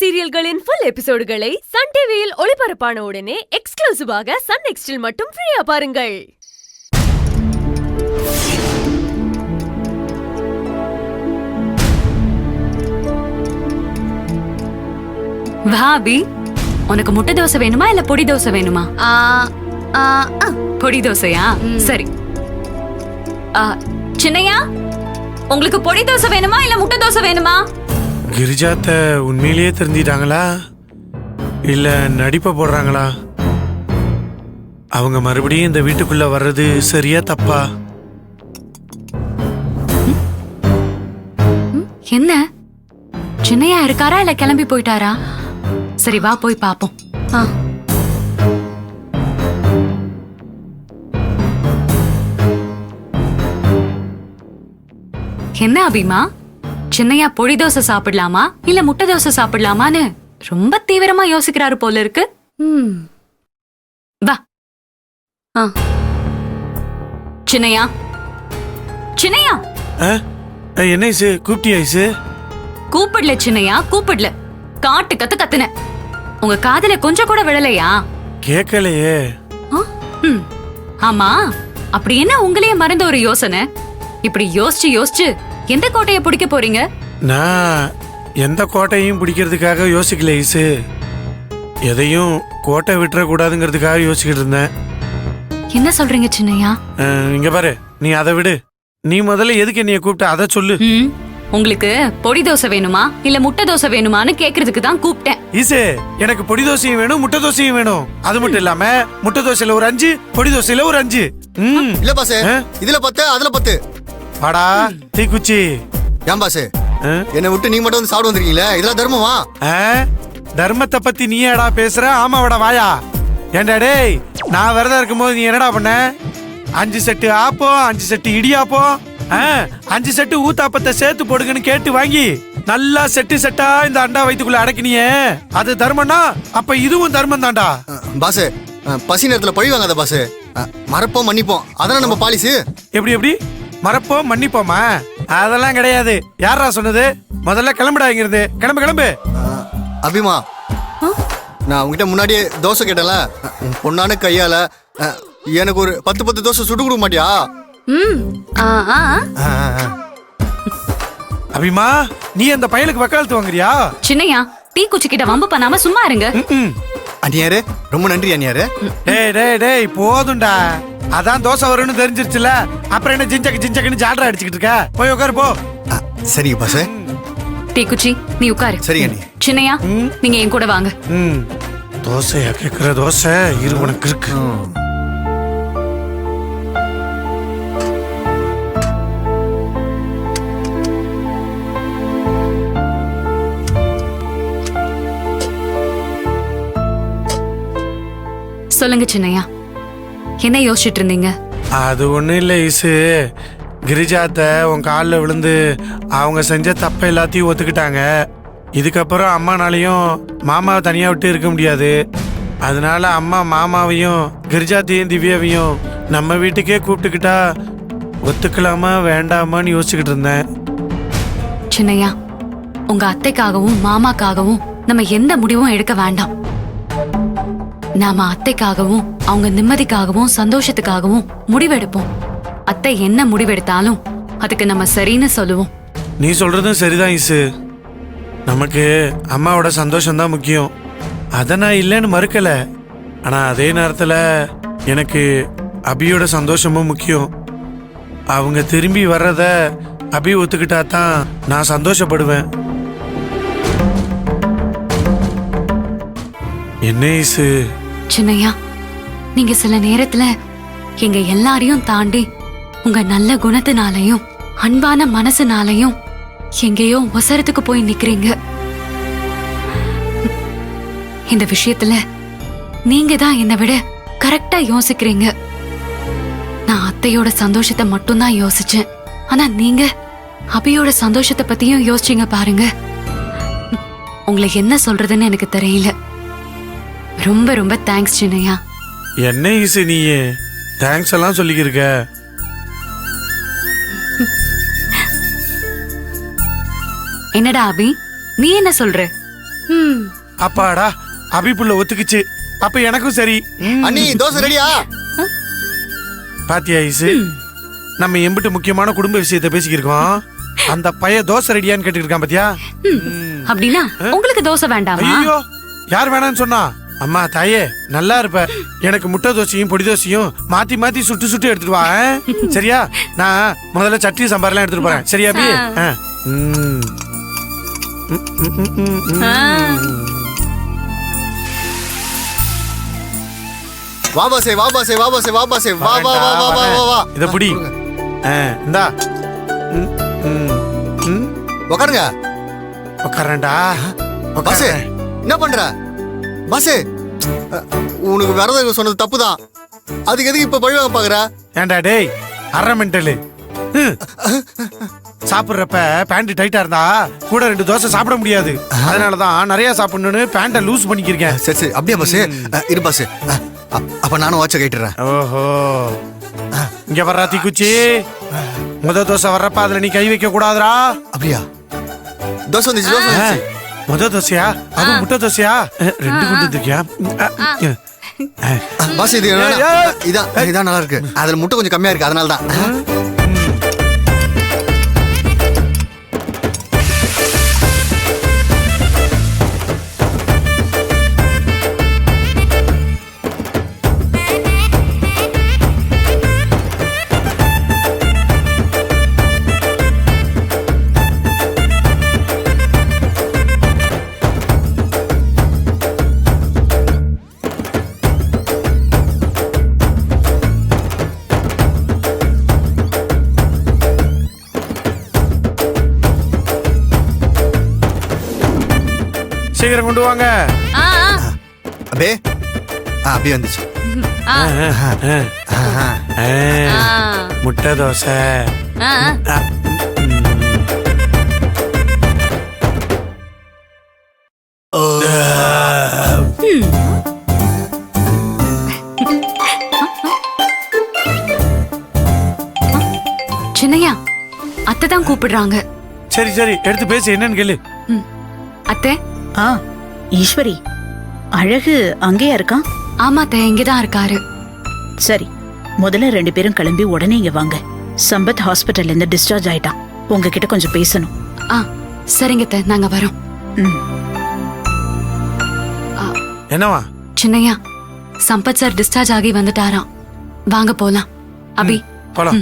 சீரியல்களின் full எபிசோடுகளை Sun டிவியில் ஒளிபரப்பான உடனே எக்ஸ்க்ளூசிவாக சன் நெக்ஸ்டில் மட்டும் ஃப்ரீயா பாருங்கள். பாபி, உனக்கு முட்டை தோசை வேணுமா இல்ல பொடி தோசை வேணுமா? பொடி தோசையா? சரி. சின்னையா, உங்களுக்கு பொடி தோசை வேணுமா இல்ல முட்டை தோசை வேணுமா? கிரிஜாத்த உண்மையிலேயே தெரிஞ்சிட்டாங்களா இல்ல நடிப்ப போடுறாங்களா? அவங்க மறுபடியும் இந்த வீட்டுக்குள்ள வர்றது சரியா தப்பா? என்ன, சின்னையா இருக்காரா இல்ல கிளம்பி போயிட்டாரா? சரி, வா போய் பாப்போம். என்ன அபிமா, சின்னையா பொடி தோசை சாப்பிடலாமா இல்ல முட்டை தோசை சாப்பிடலாமான்னு ரொம்ப தீவிரமா யோசிக்கிறாரு போல இருக்கு. வா. சின்னையா, சின்னையா. என்ன ஐசு, கூப்பிட்டியா ஐசு? கூப்பிடல சின்னையா, கூப்பிடல. காட்டு கத்து கத்துன. உங்க காதுல கொஞ்சம் கூட விழலையா? கேட்கலையே. ஆமா, அப்படி என்ன உங்களையே மறந்த ஒரு யோசனை? இப்படி யோசிச்சு யோசிச்சு எந்த கோட்டையை பிடிக்க போறீங்க? நான் எந்த கோட்டையும் பிடிக்கிறதுக்காக யோசிக்கல ஐசு. எதையும் கோட்டை விட்டுற கூடாதுங்கிறதுக்காக யோசிக்கிட்டு இருந்தேன். என்ன சொல்றீங்க சின்னையா? இங்க பாரு, நீ அதை விடு. நீ முதல்ல எதுக்கு என்னைய கூப்பிட்ட அதை சொல்லு. உங்களுக்கு பொடி தோசை வேணுமா இல்ல முட்டை தோசை வேணுமான்னு கேக்குறதுக்கு தான் கூப்பிட்டேன். ஈசு, எனக்கு பொடி தோசையும் வேணும் முட்டை தோசையும் வேணும். அது மட்டும் இல்லாம முட்டை தோசையில ஒரு 5, பொடி தோசையில ஒரு 5. இல்ல பாசே, இதுல 10 அதுல 10. வாடா தீக்குச்சி. ஏன் பாசே, என்னை விட்டு நீ மட்டும் வந்து சாப்பிட வந்திருக்கீங்களே, இதெல்லாம் தர்மமா? தர்மத்தை பத்தி நீ ஏடா பேசுற? ஆமாவடா வாயா. ஏண்டா டேய், நான் விரதம் இருக்கும்போது நீ என்னடா பண்ண? 5 செட்டு ஆப்போ, 5 செட்டு இடியாப்போ, 5 செட்டு ஊத்தாப்பத்தை சேர்த்து போடுங்கன்னு கேட்டு வாங்கி நல்லா செட்டு செட்டா இந்த அண்டா வயித்துக்குள்ள அடக்கினியே, அது தர்மம்னா அப்ப இதுவும் தர்மம் தான்டா. பாசே, பசி நேரத்துல பழி வாங்காத பாசே. மறப்போம் மன்னிப்போம், அதான நம்ம பாலிசி. எப்படி எப்படி மறப்போம் மன்னிப்போமா? அதெல்லாம் கிடையாது. யாரா சொன்னது? முதல்ல கிளம்புடா இங்கிருந்து. கிளம்பு கிளம்பு. அபிமா, நான் உங்ககிட்ட முன்னாடியே தோசை கேட்டல, பொண்ணான கையால எனக்கு ஒரு 10 தோசை சுட்டு கொடுக்க மாட்டியா? அபிமா, நீ அந்த பயலுக்கு வக்காலத்து வாங்குறியா? சின்னையா, டீ குச்சி கிட்ட வம்பு பண்ணாம சும்மா இருங்க. அண்ணியாரு, ரொம்ப நன்றி அண்ணியாரு. டேய் டேய் டேய், போதும்டா. அதான் தோசை வரும்னு தெரிஞ்சிருச்சுல, அப்புறம் என்ன ஜிஞ்சக்கு ஜிஞ்சக்குன்னு ஜால்ரா அடிச்சுக்கிட்டு இருக்க? போய் உட்காரு போ. சரிங்க பாசே. டீ குச்சி, நீ உட்காரு. சரி அண்ணி. சின்னையா, நீங்க என் கூட வாங்க. தோசையா கேக்குற? தோசை இரு, உனக்கு இருக்கு. சொல்லுங்க சின்னையா, என்ன யோசிச்சுட்டு இருந்தீங்க? அது ஒண்ணும் இல்ல ஈசு. கிரிஜாத்த உன் காலில் விழுந்து அவங்க செஞ்ச தப்ப எல்லாத்தையும் ஒத்துக்கிட்டாங்க. இதுக்கப்புறம் அம்மானாலையும் மாமாவை தனியா விட்டு இருக்க முடியாது. அதனால அம்மா மாமாவையும் கிரிஜாத்தையும் திவ்யாவையும் நம்ம வீட்டுக்கே கூப்பிட்டுக்கிட்டா ஒத்துக்கலாமா வேண்டாமான்னு யோசிச்சுக்கிட்டு இருந்தேன். சின்னையா, உங்க அத்தைக்காகவும் மாமாக்காகவும் நம்ம எந்த முடிவும் எடுக்க வேண்டாம். நாம அத்தைக்காகவும் அவங்க நிம்மதிக்காகவும் சந்தோஷத்துக்காகவும் முடிவெடுப்போம். அத்தை என்ன முடிவெடுத்தாலும் அதுக்கு நம்ம சரின்னு சொல்லுவோம். நீ சொல்றதும் சரிதான் ஈசு. நமக்கு அம்மாவோட சந்தோஷம் தான் முக்கியம். அதை நான் இல்லைன்னு மறுக்கல. ஆனா அதே நேரத்துல எனக்கு அபியோட சந்தோஷமும் முக்கியம். அவங்க திரும்பி வர்றத அபி ஒத்துக்கிட்டா தான் நான் சந்தோஷப்படுவேன். என்ன ஈசு? சின்னையா, நீங்க சில நேரத்துல எங்க எல்லாரையும் தாண்டி உங்க நல்ல குணத்தினாலையும் அன்பான மனசுனாலையும் எங்கேயோ ஒசரத்துக்கு போய் நிக்கிறீங்க. இந்த விஷயத்துல நீங்க தான் என்னை விட கரெக்டா யோசிக்கிறீங்க. நான் அத்தையோட சந்தோஷத்தை மட்டும்தான் யோசிச்சேன். ஆனா நீங்க அபியோட சந்தோஷத்தை பத்தியும் யோசிச்சீங்க பாருங்க. உங்களை என்ன சொல்றதுன்னு எனக்கு தெரியல. ரொம்ப ரொம்ப தேங்க்ஸ் சின்னையா. என்ன ஈசு நீ தேங்க்ஸ் எல்லாம் சொல்லிக்கிருக்க? என்னடா அபி, நீ என்ன சொல்ற? ம், அப்பாடா அபி புள்ள ஒத்துக்குச்சு. அப்ப எனக்கும் சரி. அண்ணி தோசை ரெடியா? பாத்தியா ஐசு, நம்ம எம்பிட்டு முக்கியமான குடும்ப விஷயத்தை பேசிக்கிருக்கோம். அந்த பைய தோசை ரெடியான்னு கேட்டுட்டு இருக்கான் பாத்தியா? அப்படின்னா உங்களுக்கு தோசை வேண்டாமா? ஐயோ யார் வேணான்னு சொன்னா? அம்மா தாயே நல்லா இருப்ப. எனக்கு முட்டை தோசையும் பொடி தோசையும் மாத்தி மாத்தி சுட்டு சுட்டு எடுத்துட்டு வா. சரியா? நான் முதல்ல சட்னி சாம்பார்லாம் எடுத்துட்டு போறேன். சரியா அபி? வா பாசே வா பாசே வா பாசே வா பாசே வா வா வா வா வா வா வா. இத புடி. இந்தா. உட்காருங்க. உட்காரண்டா. பாசே என்ன பண்ற? பாசே உனக்கு விரதம் சொன்னது தப்புதான். அதுக்கு எதுக்கு இப்ப பழி வாங்க பாக்குற? ஏண்டா டேய் அரை மென்டலு. சாப்பிடுறப்ப பேண்ட் டைட்டா இருந்தா கூட 2 தோசை சாப்பிட முடியாது. அதனாலதான் நிறைய சாப்பிடணும்னு பேண்ட லூஸ் பண்ணிக்கிருக்கேன். சரி சரி அப்படியே பாசே. இரு பாசே. அப்ப நானும் வாட்ச கேட்டுறேன். ஓஹோ இங்க வர்றா தீக்குச்சி. முத தோசை வர்றப்ப அதுல நீ கை வைக்க கூடாதுடா. அப்படியா? தோசை வந்துச்சு தோசை வந்துச்சு. முத தோசையா? அது முட்டை தோசையா? 2 குண்டு இருக்கியா? பாசே இது இதான் நல்லா இருக்கு. அதுல முட்டை கொஞ்சம் கம்மியா இருக்கு, அதனால தான். சீக்கிரம் கொண்டு வாங்க. அபே அப்படியே வந்துச்சு. முட்டை தோசை. சின்னையா அத்தை தான் கூப்பிடுறாங்க. சரி சரி எடுத்து பேசு, என்னன்னு கேளு. அத்தை. ஈஸ்வரி, அழகு அங்கேயா இருக்கான்? ஆமா அத்தை, இங்கதான் இருக்காரு. சரி, முதல்ல 2 பேரும் கிளம்பி உடனே இங்க வாங்க. சம்பத் ஹாஸ்பிட்டல்ல இருந்து டிஸ்சார்ஜ் ஆயிட்டான். உங்ககிட்ட கொஞ்சம் பேசணும். சரிங்க அத்தை, நாங்க வரோம். என்னவா? சின்னையா, சம்பத் சார் டிஸ்சார்ஜ் ஆகி வந்துட்டாராம். வாங்க போலாம். அபி போலாம்.